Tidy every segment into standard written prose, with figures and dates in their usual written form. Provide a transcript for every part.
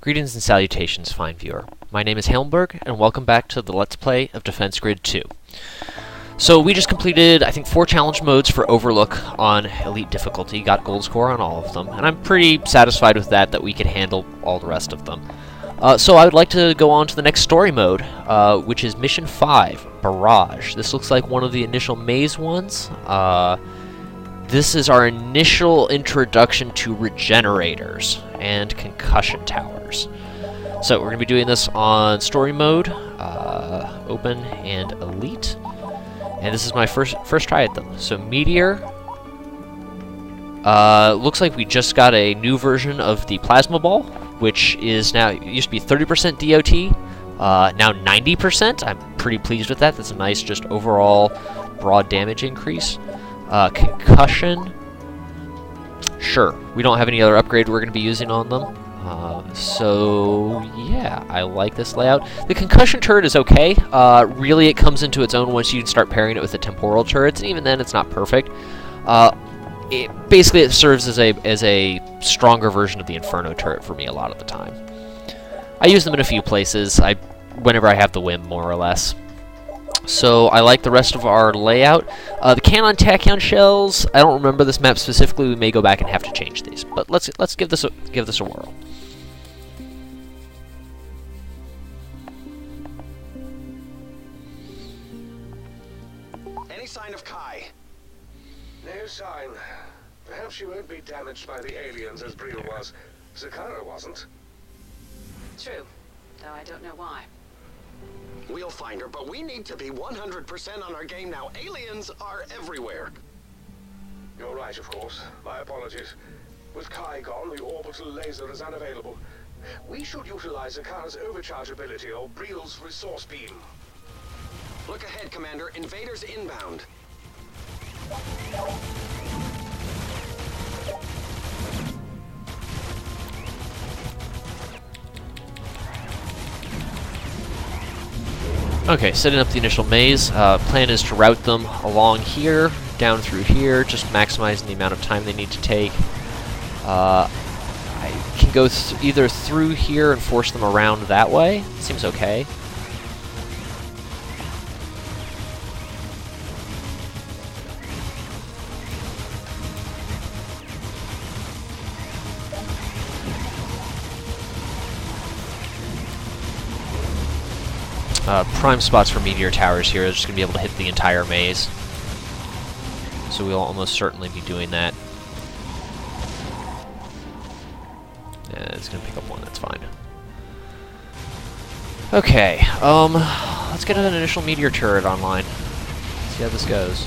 Greetings and salutations, fine viewer. My name is Helmberg, and welcome back to the Let's Play of Defense Grid 2. So we just completed, I think, 4 challenge modes for Overlook on Elite difficulty, got gold score on all of them, and I'm pretty satisfied with that we could handle all the rest of them. So I would like to go on to the next story mode, which is Mission 5, Barrage. This looks like one of the initial maze ones. This is our initial introduction to regenerators and concussion towers. So we're going to be doing this on story mode, open and elite. And this is my first try at them. So Meteor. Looks like we just got a new version of the plasma ball, which is now, it used to be 30% DOT, now 90%. I'm pretty pleased with that. That's a nice just overall broad damage increase. Concussion. Sure, we don't have any other upgrade we're going to be using on them. So, yeah, I like this layout. The concussion turret is okay. Really, it comes into its own once you start pairing it with the temporal turrets, and even then, it's not perfect. Basically, it serves as a stronger version of the Inferno turret for me a lot of the time. I use them in a few places, whenever I have the whim, more or less. So I like the rest of our layout. The Cannon Tachyon shells, I don't remember this map specifically. We may go back and have to change these, but let's give this a whirl. Any sign of Kai? No sign. Perhaps she won't be damaged by the aliens as Briel was. Zakara wasn't. True, though I don't know why. We'll find her, but we need to be 100% on our game now. Aliens are everywhere. You're right, of course. My apologies. With Kai gone, the orbital laser is unavailable. We should utilize Zakara's overcharge ability or Briel's resource beam. Look ahead, Commander. Invaders inbound. Okay, setting up the initial maze. Plan is to route them along here, down through here, just maximizing the amount of time they need to take. I can go either through here and force them around that way. Seems okay. Prime spots for meteor towers here. They're just going to be able to hit the entire maze. So we'll almost certainly be doing that. Yeah, it's going to pick up one, that's fine. Okay, let's get an initial meteor turret online. See how this goes.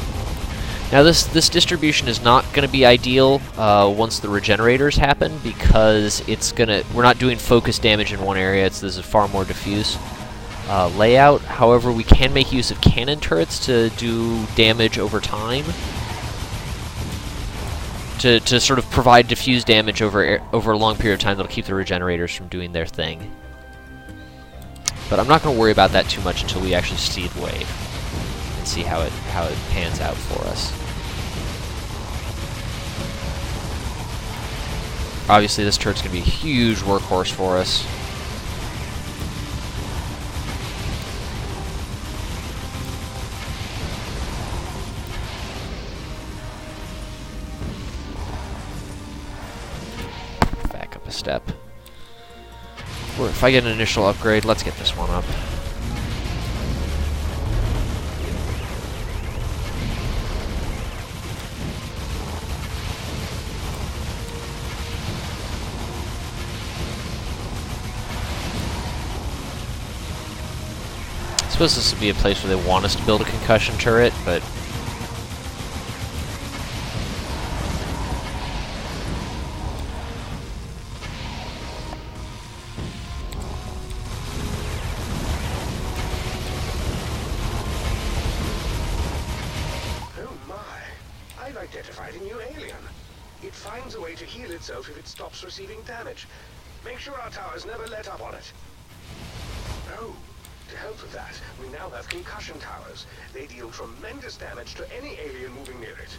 Now this distribution is not going to be ideal once the regenerators happen, because we're not doing focus damage in one area. This is far more diffuse. Layout. However, we can make use of cannon turrets to do damage over time, to sort of provide diffuse damage over a long period of time that'll keep the regenerators from doing their thing. But I'm not going to worry about that too much until we actually see the wave and see how it pans out for us. Obviously, this turret's going to be a huge workhorse for us. A step. Or if I get an initial upgrade, let's get this one up. I suppose this would be a place where they want us to build a concussion turret, but identified a new alien. It finds a way to heal itself if it stops receiving damage. Make sure our towers never let up on it. Oh, to help with that, we now have concussion towers. They deal tremendous damage to any alien moving near it.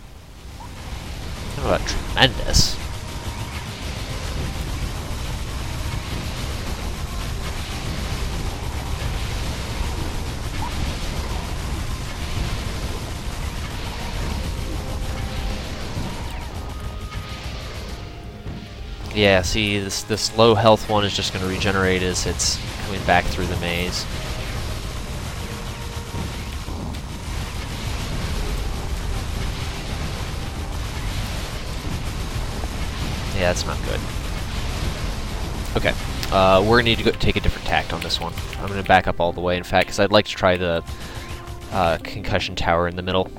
How about tremendous? Yeah, see, this low health one is just going to regenerate as it's coming back through the maze. Yeah, that's not good. Okay, we're going to need to take a different tact on this one. I'm going to back up all the way, in fact, because I'd like to try the concussion tower in the middle.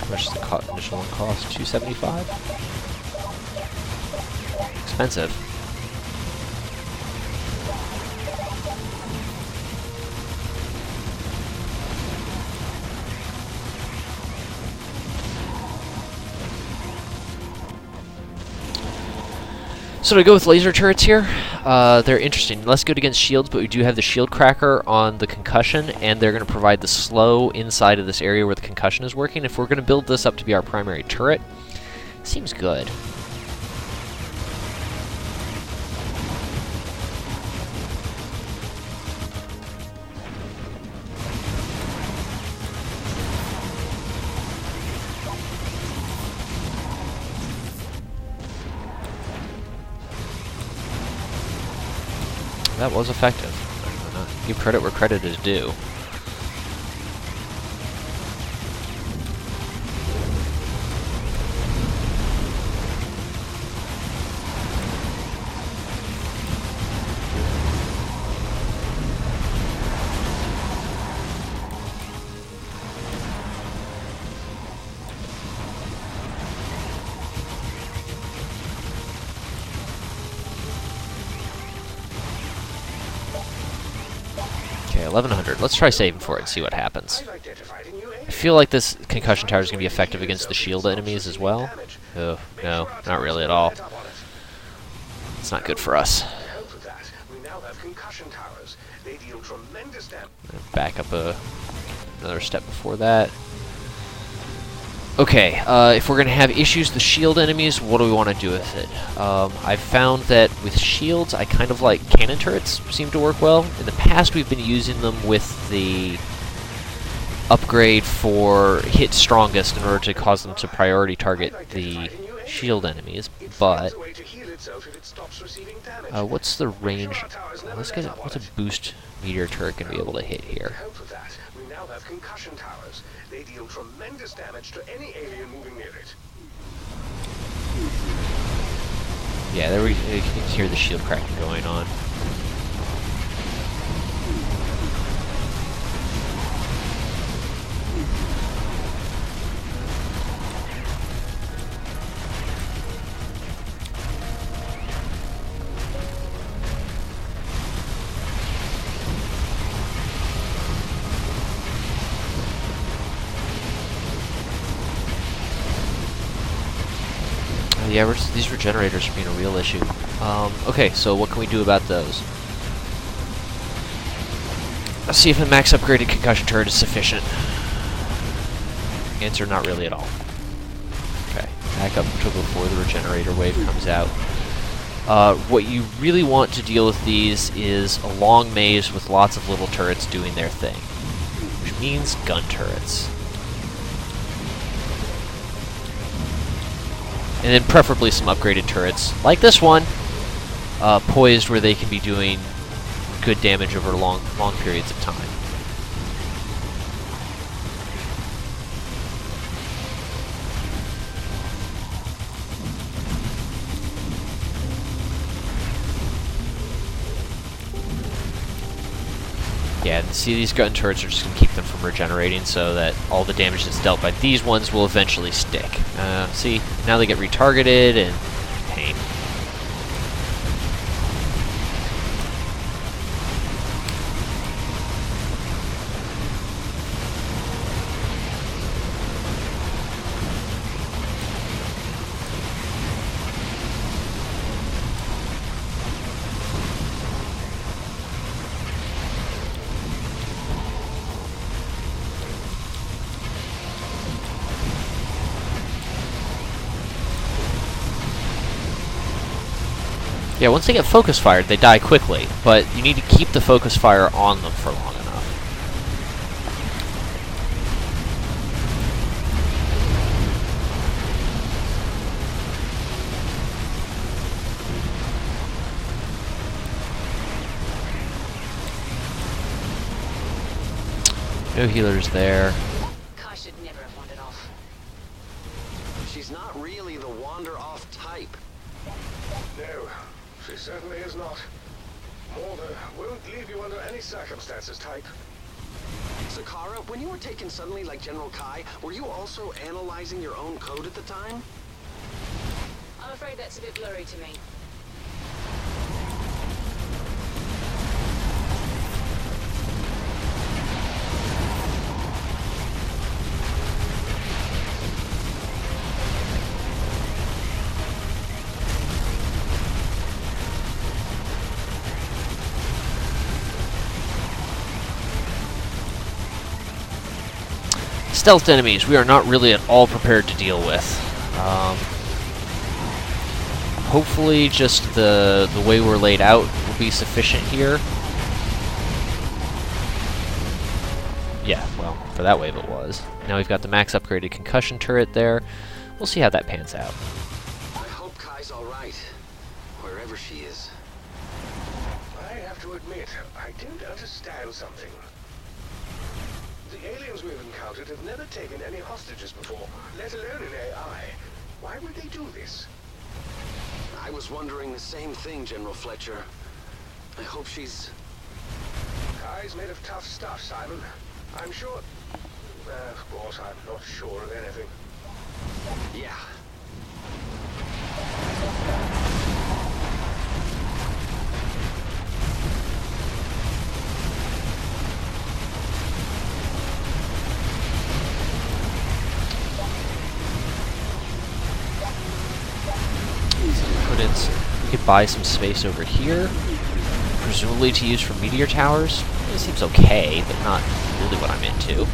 How much does the initial one cost? $275? Expensive. So to go with laser turrets here, they're interesting. Less good against shields, but we do have the shield cracker on the concussion, and they're going to provide the slow inside of this area where the concussion is working. If we're going to build this up to be our primary turret, seems good. That was effective. Give credit where credit is due. Okay, 1100. Let's try saving for it and see what happens. I feel like this concussion tower is going to be effective against the shield enemies as well. Oh, no, not really at all. It's not good for us. Back up another step before that. Okay, if we're going to have issues with the shield enemies, what do we want to do with it? I've found that with shields, I kind of like cannon turrets seem to work well. In the past, we've been using them with the upgrade for hit strongest in order to cause them to priority target the shield enemies, but what's the range? Let's get what's a boost meteor turret going to be able to hit here? We now have concussion towers. They deal tremendous damage to any alien moving near it. Yeah, there you can hear the shield cracking going on. Yeah, these regenerators are being a real issue. Okay, so what can we do about those? Let's see if a max upgraded concussion turret is sufficient. Answer, not really at all. Okay, back up to before the regenerator wave comes out. What you really want to deal with these is a long maze with lots of little turrets doing their thing, which means gun turrets. And then preferably some upgraded turrets, like this one, poised where they can be doing good damage over long periods of time. Yeah, and see, these gun turrets are just going to keep them from regenerating so that all the damage that's dealt by these ones will eventually stick. See, now they get retargeted and pain. Yeah, once they get focus fired, they die quickly, but you need to keep the focus fire on them for long enough. No healers there. Kai should never have wandered off. She's not really the wander-off type. No, she certainly is not. More the won't leave you under any circumstances type. Sakara, when you were taken suddenly like General Kai, were you also analyzing your own code at the time? I'm afraid that's a bit blurry to me. Stealth enemies we are not really at all prepared to deal with. Hopefully just the way we're laid out will be sufficient here. Yeah, well, for that wave it was. Now we've got the max upgraded concussion turret there. We'll see how that pans out. I hope Kai's alright, wherever she is. I have to admit, I don't understand something. The aliens we've encountered have never taken any hostages before, let alone an AI. Why would they do this? I was wondering the same thing, General Fletcher. I hope she's... Kai's made of tough stuff, Simon. I'm sure... of course, I'm not sure of anything. Yeah. We could buy some space over here, presumably to use for meteor towers. It seems okay, but not really what I'm into.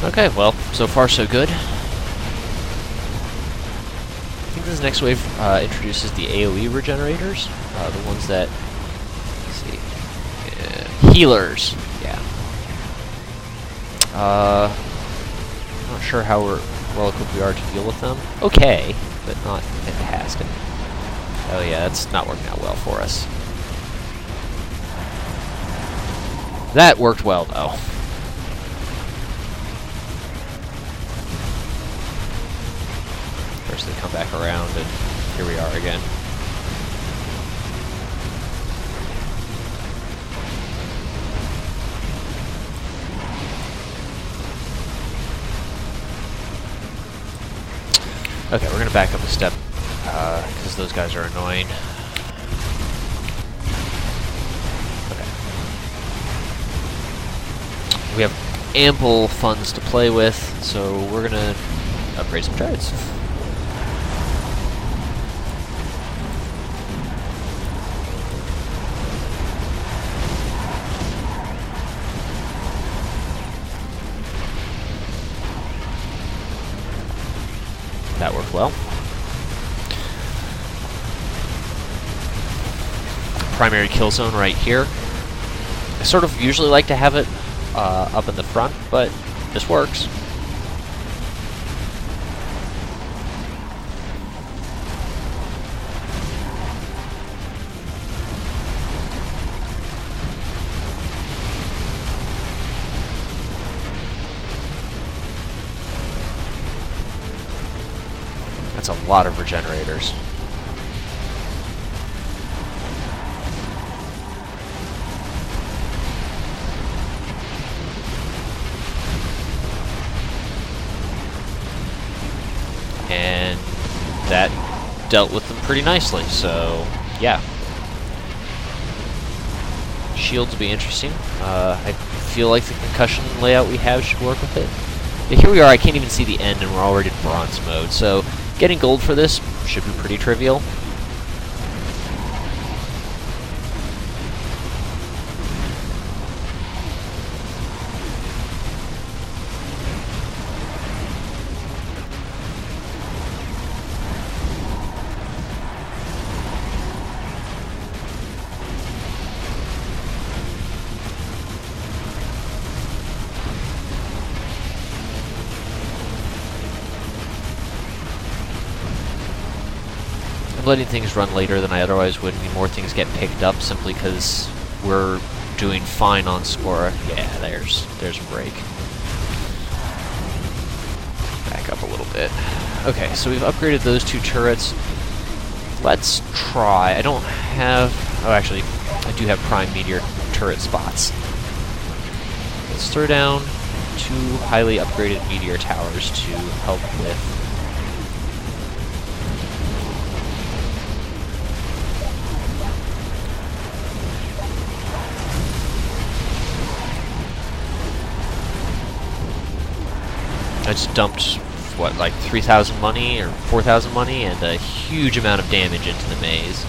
Okay, well, so far so good. I think this next wave introduces the AoE regenerators, the ones that, let's see, healers, yeah. I'm not sure how well equipped we are to deal with them. Okay, but not fantastic. Oh yeah, that's not working out well for us. That worked well, though. First they come back around, and here we are again. Okay, we're gonna back up a step, because those guys are annoying. Okay. We have ample funds to play with, so we're gonna upgrade some turrets. That worked well. primary kill zone right here. I sort of usually like to have it up in the front, but this works. That's a lot of regenerators. And that dealt with them pretty nicely, so yeah. Shields will be interesting. I feel like the concussion layout we have should work with it. But here we are, I can't even see the end and we're already in bronze mode, so getting gold for this should be pretty trivial. Letting things run later than I otherwise would mean more things get picked up simply because we're doing fine on score. Yeah, there's a break. Back up a little bit. Okay, so we've upgraded those 2 turrets. Let's try. I don't have... Oh, actually, I do have prime meteor turret spots. Let's throw down 2 highly upgraded meteor towers to help with... I just dumped, what, like 3,000 money or 4,000 money and a huge amount of damage into the maze.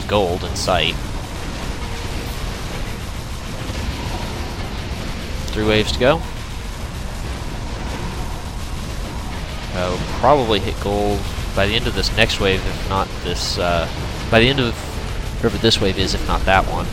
Gold in sight. 3 waves to go. I'll probably hit gold by the end of this next wave, if not this, by the end of whatever this wave is, if not that one.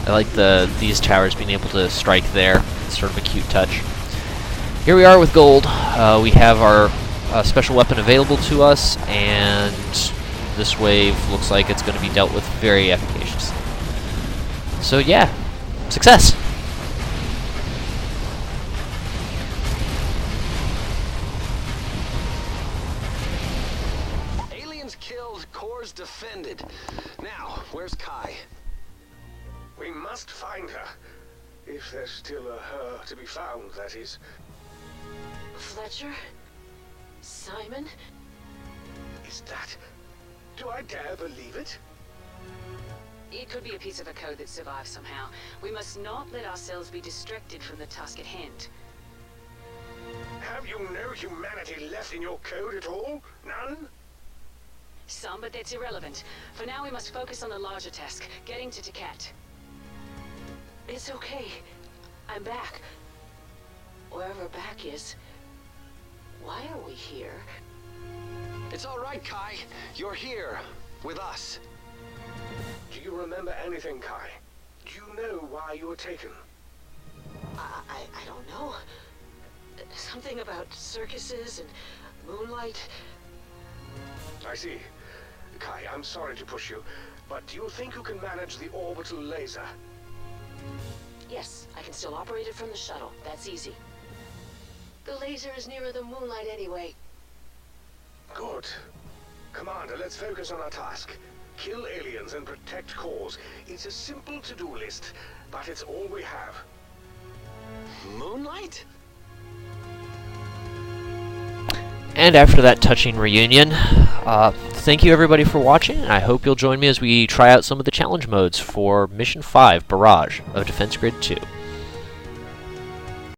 I like these towers being able to strike there. It's sort of a cute touch. Here we are with gold. We have our special weapon available to us, and this wave looks like it's going to be dealt with very efficaciously. So yeah, success! Aliens killed, cores defended. Now, where's Kai? We must find her. If there's still a her to be found, that is. Fletcher? Simon? Is that... Do I dare believe it? It could be a piece of a code that survived somehow. We must not let ourselves be distracted from the task at hand. Have you no humanity left in your code at all? None? Some, but that's irrelevant. For now, we must focus on the larger task, getting to Takat. It's okay. I'm back. Wherever back is. Why are we here? It's all right, Kai. You're here. With us. Do you remember anything, Kai? Do you know why you were taken? I don't know. Something about circuses and moonlight. I see. Kai, I'm sorry to push you, but do you think you can manage the orbital laser? Yes, I can still operate it from the shuttle. That's easy. The laser is nearer the moonlight anyway. Good. Commander, let's focus on our task. Kill aliens and protect cores. It's a simple to-do list, but it's all we have. Moonlight? And after that touching reunion, thank you everybody for watching. I hope you'll join me as we try out some of the challenge modes for Mission 5, Barrage of Defense Grid 2.